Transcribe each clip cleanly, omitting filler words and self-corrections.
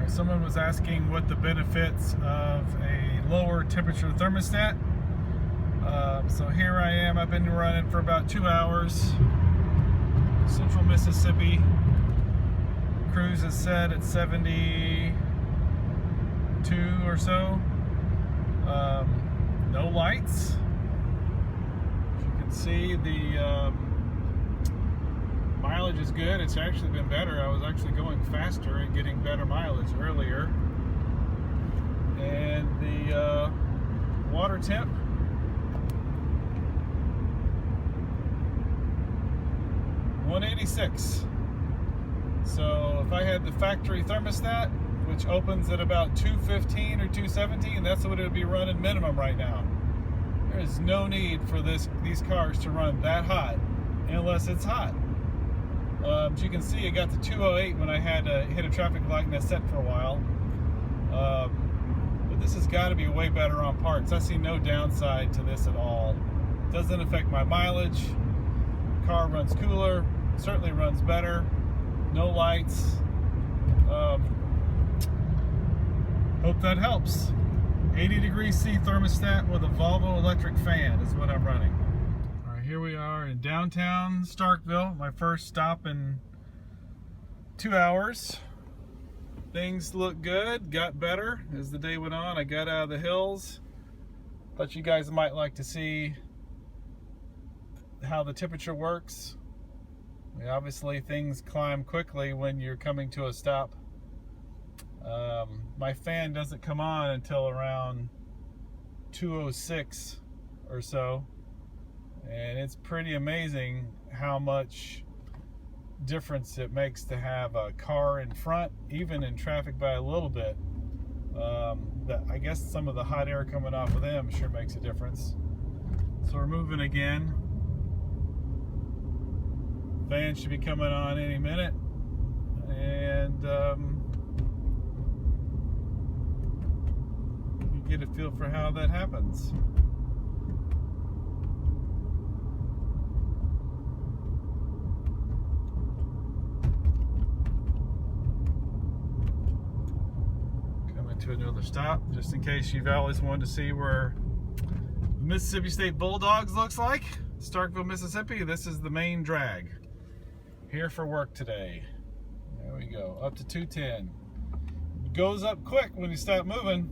Someone was asking what the benefits of a lower temperature thermostat. So here I am. I've been running for about 2 hours. Central Mississippi. Cruise is set at 72 or so. No lights. As you can see, the mileage is good. It's actually been better. I was actually going faster and getting better mileage earlier. And the water temp, (186). So if I had the factory thermostat, which opens at about 215 or 217, that's what it would be running minimum right now. There is no need for these cars to run that hot unless it's hot. As you can see, it got to 208 when I had to hit a traffic light and I set for a while. But this has got to be way better on parts. I see no downside to this at all. It doesn't affect my mileage. Car runs cooler, certainly runs better. No lights. Hope that helps. 80 degrees C thermostat with a Volvo electric fan is what I'm running. All right, here we are in downtown Starkville. My first stop in 2 hours. Things look good, got better as the day went on. I got out of the hills. Thought you guys might like to see how the temperature works. Obviously, things climb quickly when you're coming to a stop. My fan doesn't come on until around 206 or so, and it's pretty amazing how much difference it makes to have a car in front, even in traffic by a little bit. I guess some of the hot air coming off of them sure makes a difference. So we're moving again. Fan should be coming on any minute, and you get a feel for how that happens. Coming to another stop, just in case you've always wanted to see where the Mississippi State Bulldogs looks like. Starkville, Mississippi. This is the main drag. Here for work today. There we go, up to 210. It goes up quick when you stop moving.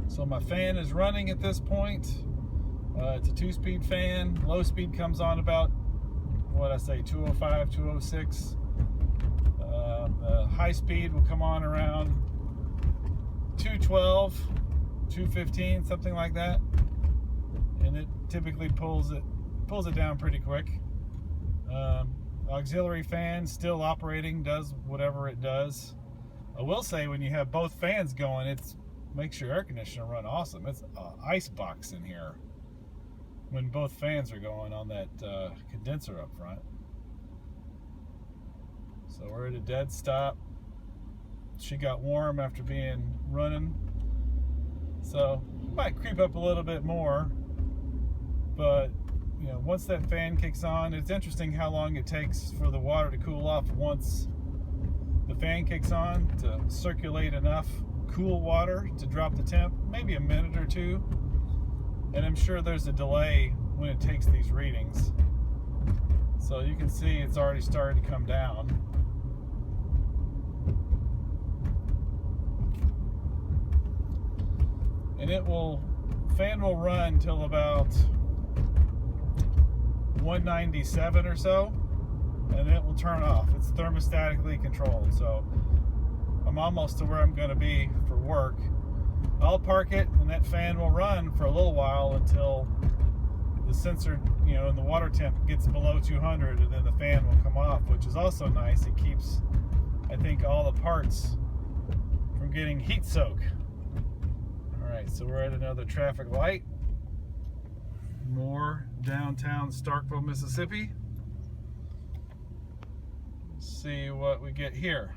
So my fan is running at this point. It's a 2-speed fan. Low speed comes on about, 205, 206. The high speed will come on around 212, 215, something like that. And it typically pulls it down pretty quick. Auxiliary fan still operating, does whatever it does. I will say, when you have both fans going, it makes your air conditioner run awesome. It's an ice box in here when both fans are going on that condenser up front. So we're at a dead stop. She got warm after being running, so might creep up a little bit more, but once that fan kicks on, it's interesting how long it takes for the water to cool off once the fan kicks on, to circulate enough cool water to drop the temp, maybe a minute or two. And I'm sure there's a delay when it takes these readings. So you can see it's already started to come down. And fan will run till about 197 or so, and then it will turn off. It's thermostatically controlled, so I'm almost to where I'm going to be for work. I'll park it, and that fan will run for a little while until the sensor, and the water temp gets below 200, and then the fan will come off, which is also nice. It keeps, I think, all the parts from getting heat soak. All right, so we're at another traffic light. More downtown Starkville, Mississippi. Let's see what we get here.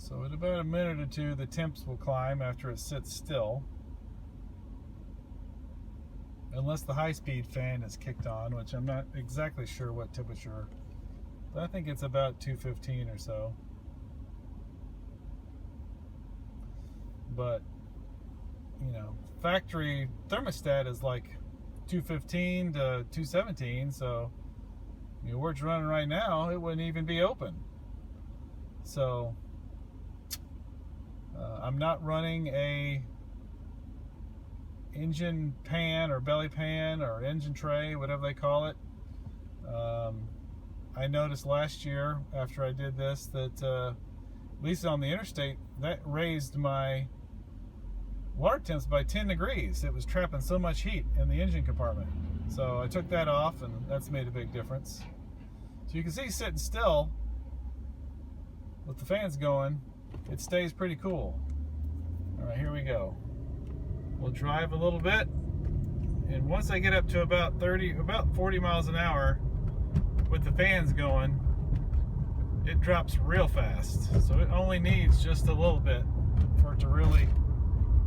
So in about a minute or two, the temps will climb after it sits still. Unless the high-speed fan is kicked on, which I'm not exactly sure what temperature, but I think it's about 215 or so. But, you know, factory thermostat is like 215 to 217, so, you know, where it's running right now, it wouldn't even be open. So, I'm not running a engine pan or belly pan or engine tray, whatever they call it. I noticed last year after I did this that at least on the interstate, that raised my water temps by 10 degrees. It was trapping so much heat in the engine compartment. So I took that off, and that's made a big difference. So you can see sitting still with the fans going, it stays pretty cool. All right, here we go. We'll drive a little bit, and once I get up to about 40 miles an hour with the fans going, it drops real fast. So it only needs just a little bit for it to really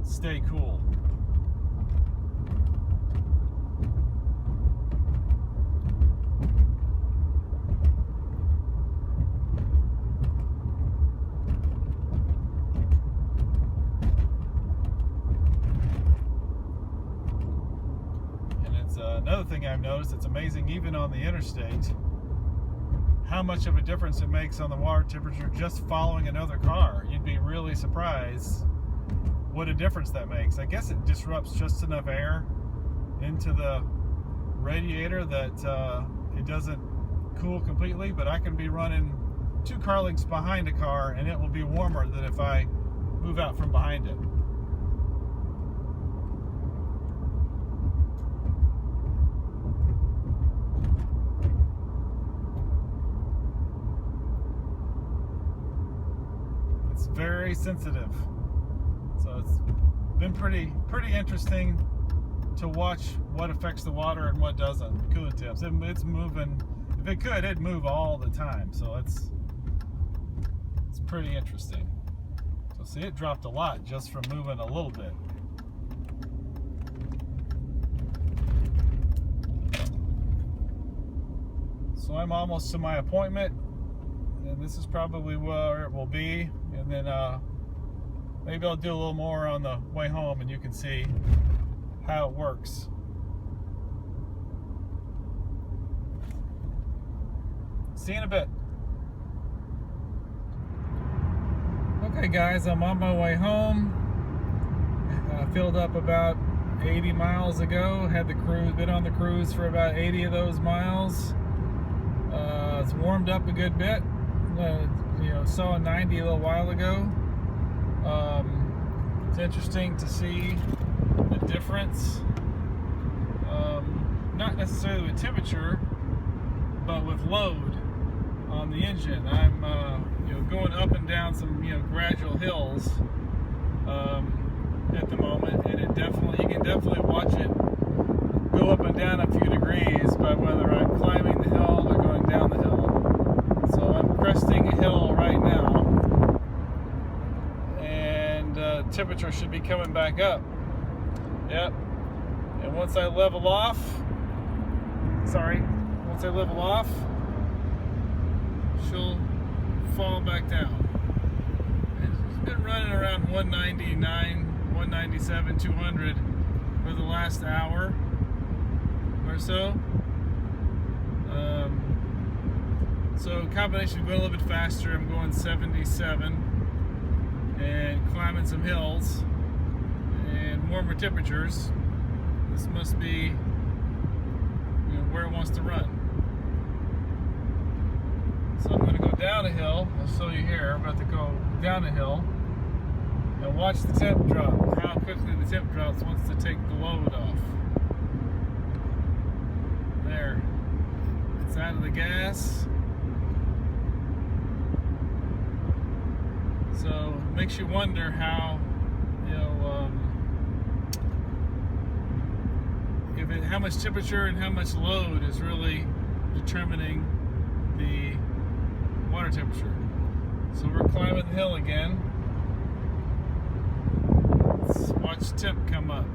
stay cool. Another thing I've noticed, it's amazing even on the interstate how much of a difference it makes on the water temperature just following another car. You'd be really surprised what a difference that makes. I guess it disrupts just enough air into the radiator that it doesn't cool completely, but I can be running 2 car lengths behind a car and it will be warmer than if I move out from behind it. Very sensitive, so it's been pretty interesting to watch what affects the water and what doesn't. Coolant temps, it's moving. If it could, it'd move all the time, so it's pretty interesting. So see, it dropped a lot just from moving a little bit. So I'm almost to my appointment, and this is probably where it will be. And then maybe I'll do a little more on the way home and you can see how it works. See you in a bit. Okay guys, I'm on my way home. Filled up about 80 miles ago. Had the cruise, been on the cruise for about 80 of those miles. It's warmed up a good bit. You know, saw a 90 a little while ago. It's interesting to see the difference, not necessarily with temperature, but with load on the engine. I'm you know, going up and down some, you know, gradual hills at the moment, and it definitely, you can definitely watch it go up and down a few degrees by whether I'm climbing the hill or going down the hill. So I'm cresting a hill right now, and temperature should be coming back up. Yep. And once I level off, she'll fall back down. It's been running around 199, 197, 200 for the last hour or so. So combination of going a little bit faster, I'm going 77 and climbing some hills and warmer temperatures. This must be, you know, where it wants to run. So I'm going to go down a hill. I'll show you here. I'm about to go down a hill and watch the temp drop. How quickly the temp drops once to take the load off. There. It's out of the gas. So it makes you wonder how, you know, how much temperature and how much load is really determining the water temperature. So we're climbing the hill again. Let's watch temp come up.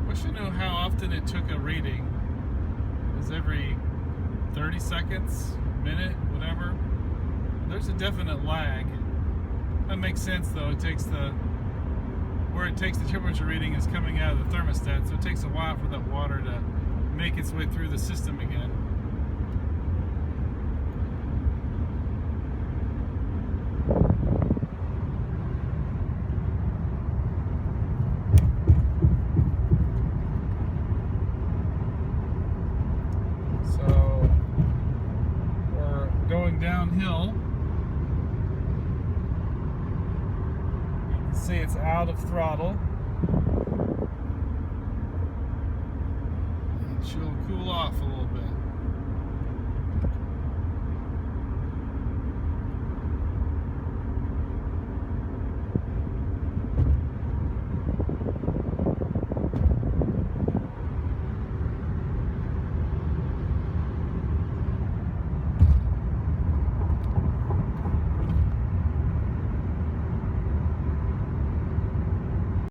Wish I knew how often it took a reading. It was every 30 seconds, minute, whatever. There's a definite lag. That makes sense though. It takes where it takes the temperature reading is coming out of the thermostat, so it takes a while for that water to make its way through the system again. Going downhill. You can see it's out of throttle. It should cool off a little bit.